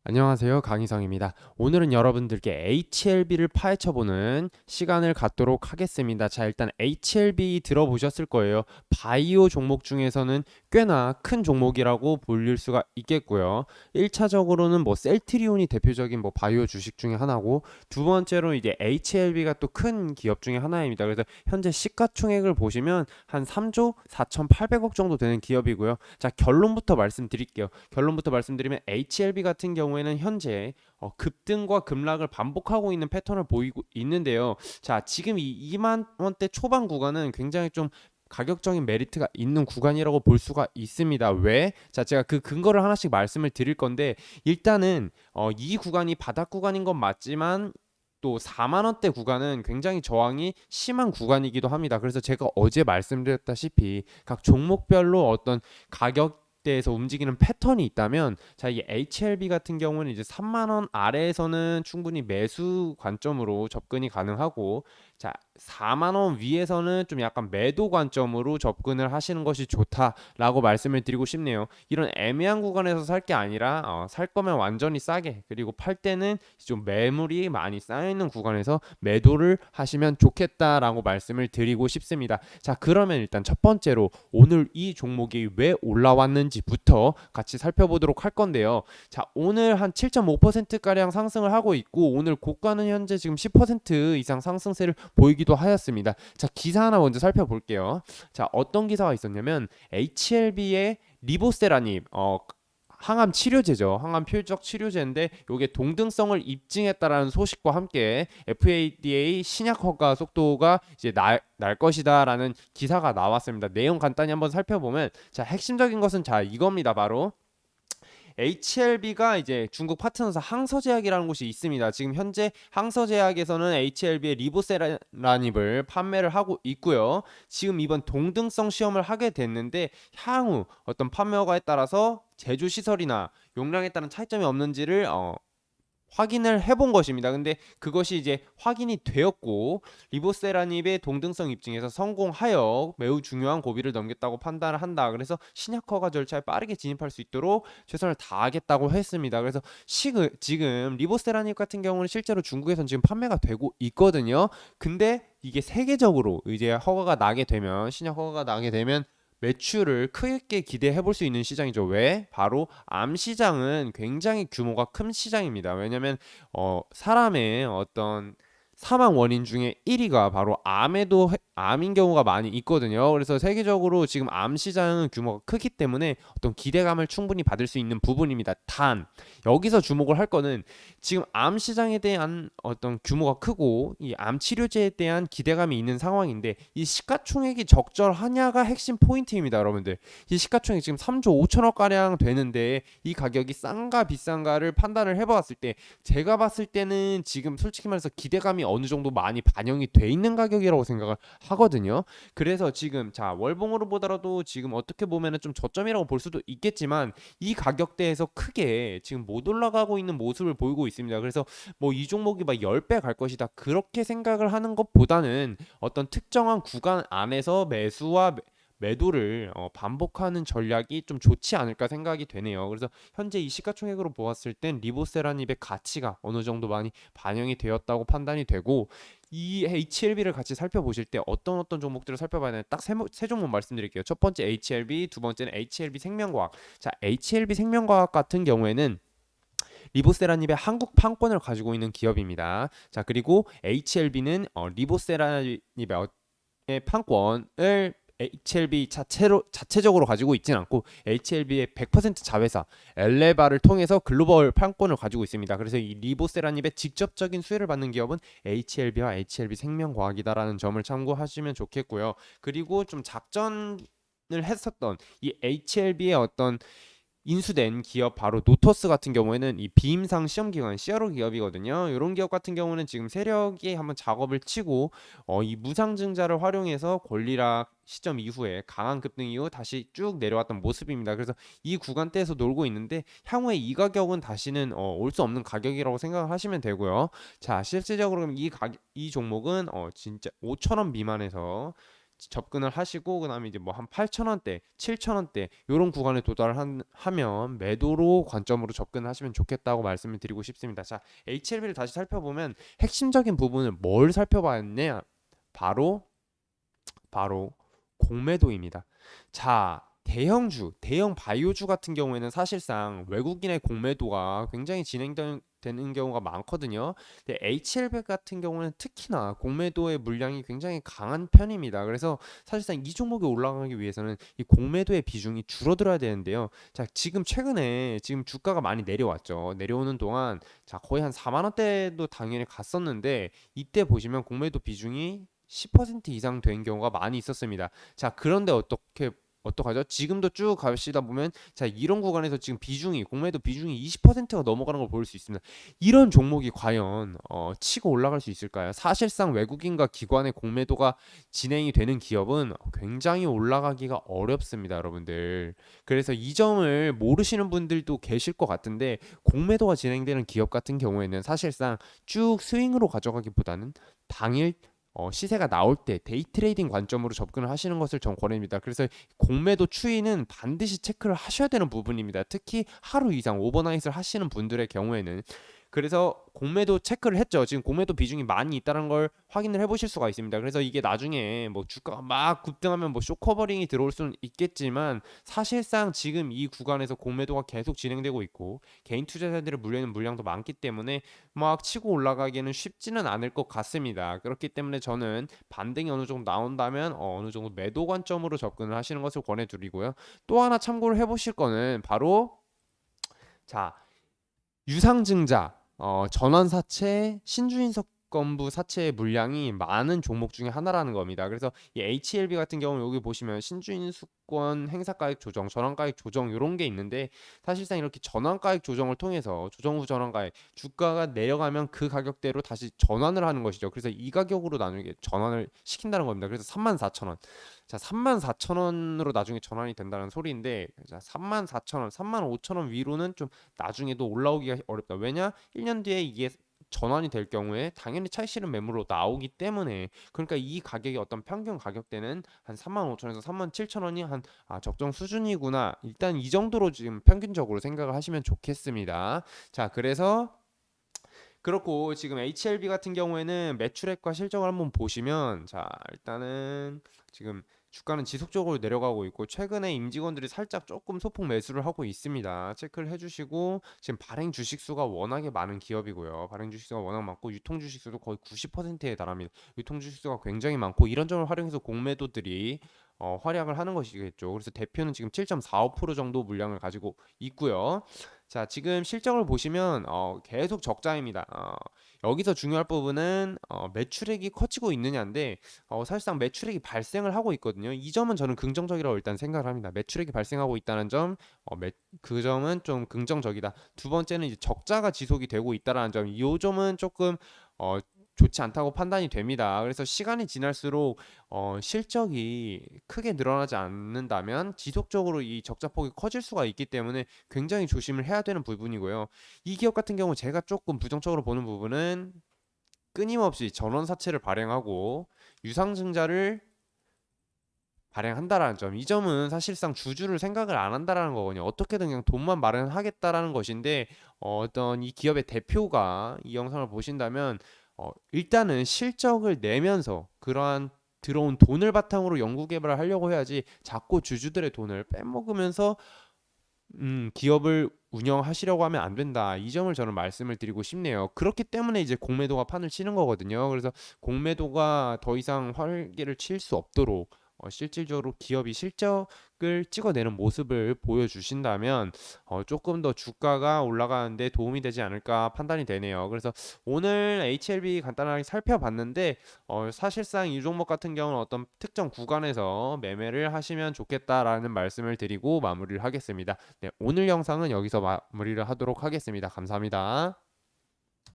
안녕하세요. 강희성입니다. 오늘은 여러분들께 HLB를 파헤쳐보는 시간을 갖도록 하겠습니다. 자, 일단 HLB 들어보셨을 거예요. 바이오 종목 중에서는 꽤나 큰 종목이라고 불릴 수가 있겠고요. 1차적으로는 뭐 셀트리온이 대표적인 뭐 바이오 주식 중에 하나고, 두 번째로 이제 HLB가 또 큰 기업 중에 하나입니다. 그래서 현재 시가총액을 보시면 한 3조 4,800억 정도 되는 기업이고요. 자, 결론부터 말씀드릴게요. 말씀드리면 HLB 같은 경우에는 현재 급등과 급락을 반복하고 있는 패턴을 보이고 있는데요. 자, 지금 이 2만 원대 초반 구간은 굉장히 좀 가격적인 메리트가 있는 구간이라고 볼 수가 있습니다. 왜? 자, 제가 그 근거를 하나씩 말씀을 드릴 건데, 일단은 이 구간이 바닥 구간인 건 맞지만 또 4만 원대 구간은 굉장히 저항이 심한 구간이기도 합니다. 그래서 제가 어제 말씀드렸다시피 각 종목별로 어떤 가격 대에서 움직이는 패턴이 있다면, 자, 이 HLB 같은 경우는 이제 3만 원 아래에서는 충분히 매수 관점으로 접근이 가능하고, 자, 4만 원 위에서는 좀 약간 매도 관점으로 접근을 하시는 것이 좋다라고 말씀을 드리고 싶네요. 이런 애매한 구간에서 살 게 아니라 살 거면 완전히 싸게, 그리고 팔 때는 좀 매물이 많이 쌓여 있는 구간에서 매도를 하시면 좋겠다라고 말씀을 드리고 싶습니다. 자, 그러면 일단 첫 번째로 오늘 이 종목이 왜 올라왔는지부터 같이 살펴보도록 할 건데요. 자, 오늘 한 7.5%가량 상승을 하고 있고, 오늘 고가는 현재 지금 10% 이상 상승세를 보이기도 하였습니다. 자, 기사 하나 먼저 살펴볼게요. 자, 어떤 기사가 있었냐면 HLB의 리보세라닙, 항암 치료제죠. 항암 표적 치료제인데 이게 동등성을 입증했다라는 소식과 함께 FDA 신약 허가 속도가 이제 날 것이다라는 기사가 나왔습니다. 내용 간단히 한번 살펴보면, 자, 핵심적인 것은 자, 이겁니다. 바로 HLB가 이제 중국 파트너사 항서제약이라는 곳이 있습니다. 지금 현재 항서제약에서는 HLB의 리보세라닙을 판매를 하고 있고요. 지금 이번 동등성 시험을 하게 됐는데, 향후 어떤 판매 허가에 따라서 제조 시설이나 용량에 따른 차이점이 없는지를 확인을 해본 것입니다. 근데 그것이 이제 확인이 되었고, 리보세라닙의 동등성 입증에서 성공하여 매우 중요한 고비를 넘겼다고 판단을 한다. 그래서 신약 허가 절차에 빠르게 진입할 수 있도록 최선을 다하겠다고 했습니다. 그래서 지금 리보세라닙 같은 경우는 실제로 중국에선 지금 판매가 되고 있거든요. 근데 이게 세계적으로 이제 허가가 나게 되면, 신약 허가가 나게 되면 매출을 크게 기대해 볼 수 있는 시장이죠. 왜? 바로 암 시장은 굉장히 규모가 큰 시장입니다. 왜냐면 사람의 어떤 사망 원인 중에 1위가 바로 암인 경우가 많이 있거든요. 그래서 세계적으로 지금 암 시장은 규모가 크기 때문에 어떤 기대감을 충분히 받을 수 있는 부분입니다. 단, 여기서 주목을 할 거는, 지금 암 시장에 대한 어떤 규모가 크고 이 암 치료제에 대한 기대감이 있는 상황인데, 이 시가총액이 적절하냐가 핵심 포인트입니다, 여러분들. 이 시가총액 지금 3조 5천억 가량 되는데, 이 가격이 싼가 비싼가를 판단을 해봤을 때, 제가 봤을 때는 지금 솔직히 말해서 기대감이 어느 정도 많이 반영이 돼 있는 가격이라고 생각을 하거든요. 그래서 지금 자, 월봉으로 보더라도 지금 어떻게 보면은 좀 저점이라고 볼 수도 있겠지만, 이 가격대에서 크게 지금 못 올라가고 있는 모습을 보이고 있습니다. 그래서 뭐 이 종목이 막 10배 갈 것이다, 그렇게 생각을 하는 것보다는 어떤 특정한 구간 안에서 매수와 매도를 반복하는 전략이 좀 좋지 않을까 생각이 되네요. 그래서 현재 이 시가총액으로 보았을 땐 리보세라닙의 가치가 어느 정도 많이 반영이 되었다고 판단이 되고, 이 HLB를 같이 살펴보실 때 어떤 종목들을 살펴봐야 되나, 딱 세 종목 말씀드릴게요. 첫 번째 HLB, 두 번째는 HLB 생명과학. 자, HLB 생명과학 같은 경우에는 리보세라닙의 한국 판권을 가지고 있는 기업입니다. 자, 그리고 HLB는 리보세라닙의 판권을 HLB 자체적으로 가지고 있진 않고, HLB의 100% 자회사 엘레바를 통해서 글로벌 판권을 가지고 있습니다. 그래서 이 리보세라닙의 직접적인 수혜를 받는 기업은 HLB와 HLB 생명과학이다라는 점을 참고하시면 좋겠고요. 그리고 좀 작전을 했었던 이 HLB의 어떤 인수된 기업, 바로 노터스 같은 경우에는 이 비임상 시험기관 CRO 기업이거든요. 이런 기업 같은 경우는 지금 세력이 한번 작업을 치고 이 무상증자를 활용해서 권리락 시점 이후에 강한 급등 이후 다시 쭉 내려왔던 모습입니다. 그래서 이 구간대에서 놀고 있는데, 향후에 이 가격은 다시는 올 수 없는 가격이라고 생각을 하시면 되고요. 자, 실질적으로 이 종목은 진짜 5천원 미만에서 접근을 하시고 그다음에 이제 뭐 한 8,000원대, 7,000원대 요런 구간에 하면 매도로 관점으로 접근하시면 좋겠다고 말씀을 드리고 싶습니다. 자, HLB를 다시 살펴보면 핵심적인 부분을 뭘 살펴봤냐? 바로 공매도입니다. 자, 대형 바이오주 같은 경우에는 사실상 외국인의 공매도가 굉장히 진행되는 경우가 많거든요. 근데 HLB 같은 경우는 특히나 공매도의 물량이 굉장히 강한 편입니다. 그래서 사실상 이 종목이 올라가기 위해서는 이 공매도의 비중이 줄어들어야 되는데요. 자, 최근에 주가가 많이 내려왔죠. 내려오는 동안 자, 거의 한 4만 원대도 당연히 갔었는데 이때 보시면 공매도 비중이 10% 이상 된 경우가 많이 있었습니다. 자, 그런데 어떡하죠? 지금도 쭉 가시다 보면 자, 이런 구간에서 지금 공매도 비중이 20%가 넘어가는 걸 볼 수 있습니다. 이런 종목이 과연 치고 올라갈 수 있을까요? 사실상 외국인과 기관의 공매도가 진행이 되는 기업은 굉장히 올라가기가 어렵습니다, 여러분들. 그래서 이 점을 모르시는 분들도 계실 것 같은데 공매도가 진행되는 기업 같은 경우에는 사실상 쭉 스윙으로 가져가기보다는 당일 시세가 나올 때 데이 트레이딩 관점으로 접근을 하시는 것을 전 권합니다. 그래서 공매도 추이는 반드시 체크를 하셔야 되는 부분입니다. 특히 하루 이상 오버나잇을 하시는 분들의 경우에는 그래서 공매도 체크를 했죠. 지금 공매도 비중이 많이 있다는 걸 확인을 해보실 수가 있습니다. 그래서 이게 나중에 뭐 주가가 막 급등하면 뭐 쇼커버링이 들어올 수는 있겠지만 사실상 지금 이 구간에서 공매도가 계속 진행되고 있고 개인 투자자들의 물려있는 물량도 많기 때문에 막 치고 올라가기에는 쉽지는 않을 것 같습니다. 그렇기 때문에 저는 반등이 어느 정도 나온다면 어느 정도 매도 관점으로 접근을 하시는 것을 권해드리고요. 또 하나 참고를 해보실 거는 바로 자, 유상증자, 전환사채, 신주인석건부 사채의 물량이 많은 종목 중에 하나라는 겁니다. 그래서 이 HLB 같은 경우는 여기 보시면 신주인수권 행사가액 조정, 전환가액 조정 이런 게 있는데 사실상 이렇게 전환가액 조정을 통해서 조정 후 전환가액 주가가 내려가면 그 가격대로 다시 전환을 하는 것이죠. 그래서 이 가격으로 나중에 전환을 시킨다는 겁니다. 그래서 34,000원. 자, 34,000원으로 나중에 전환이 된다는 소리인데 자, 34,000원, 35,000원 위로는 좀 나중에도 올라오기가 어렵다. 왜냐? 1년 뒤에 이게 전환이 될 경우에 당연히 차익 실현 매물로 나오기 때문에 그러니까 이 가격이 어떤 평균 가격대는 한 35,000원에서 37,000원이 한 적정 수준이구나. 일단 이 정도로 지금 평균적으로 생각을 하시면 좋겠습니다. 자, 그래서 그렇고 지금 HLB 같은 경우에는 매출액과 실적을 한번 보시면 자, 일단은 지금 주가는 지속적으로 내려가고 있고 최근에 임직원들이 살짝 조금 소폭 매수를 하고 있습니다. 체크를 해주시고 지금 발행 주식수가 워낙에 많은 기업이고요. 발행 주식수가 워낙 많고 유통 주식수도 거의 90%에 달합니다. 유통 주식수가 굉장히 많고 이런 점을 활용해서 공매도들이 활약을 하는 것이겠죠. 그래서 대표는 지금 7.45% 정도 물량을 가지고 있고요. 자, 지금 실적을 보시면 계속 적자입니다. 여기서 중요할 부분은 매출액이 커지고 있느냐인데 사실상 매출액이 발생을 하고 있거든요. 이 점은 저는 긍정적이라고 일단 생각을 합니다. 매출액이 발생하고 있다는 점, 그 점은 좀 긍정적이다. 두 번째는 이제 적자가 지속이 되고 있다는 점, 이 점은 조금 좋지 않다고 판단이 됩니다. 그래서 시간이 지날수록 실적이 크게 늘어나지 않는다면 지속적으로 이 적자폭이 커질 수가 있기 때문에 굉장히 조심을 해야 되는 부분이고요. 이 기업 같은 경우 제가 조금 부정적으로 보는 부분은 끊임없이 전원사채를 발행하고 유상증자를 발행한다라는 점. 이 점은 사실상 주주를 생각을 안 한다라는 거거든요. 어떻게든 그냥 돈만 마련하겠다라는 것인데 어떤 이 기업의 대표가 이 영상을 보신다면 일단은 실적을 내면서 그러한 들어온 돈을 바탕으로 연구 개발을 하려고 해야지 자꾸 주주들의 돈을 빼먹으면서 기업을 운영하시려고 하면 안 된다. 이 점을 저는 말씀을 드리고 싶네요. 그렇기 때문에 이제 공매도가 판을 치는 거거든요. 그래서 공매도가 더 이상 활개를 칠 수 없도록 실질적으로 기업이 실적을 찍어내는 모습을 보여주신다면 조금 더 주가가 올라가는데 도움이 되지 않을까 판단이 되네요. 그래서 오늘 HLB 간단하게 살펴봤는데 사실상 이 종목 같은 경우는 어떤 특정 구간에서 매매를 하시면 좋겠다라는 말씀을 드리고 마무리를 하겠습니다. 네, 오늘 영상은 여기서 마무리를 하도록 하겠습니다. 감사합니다.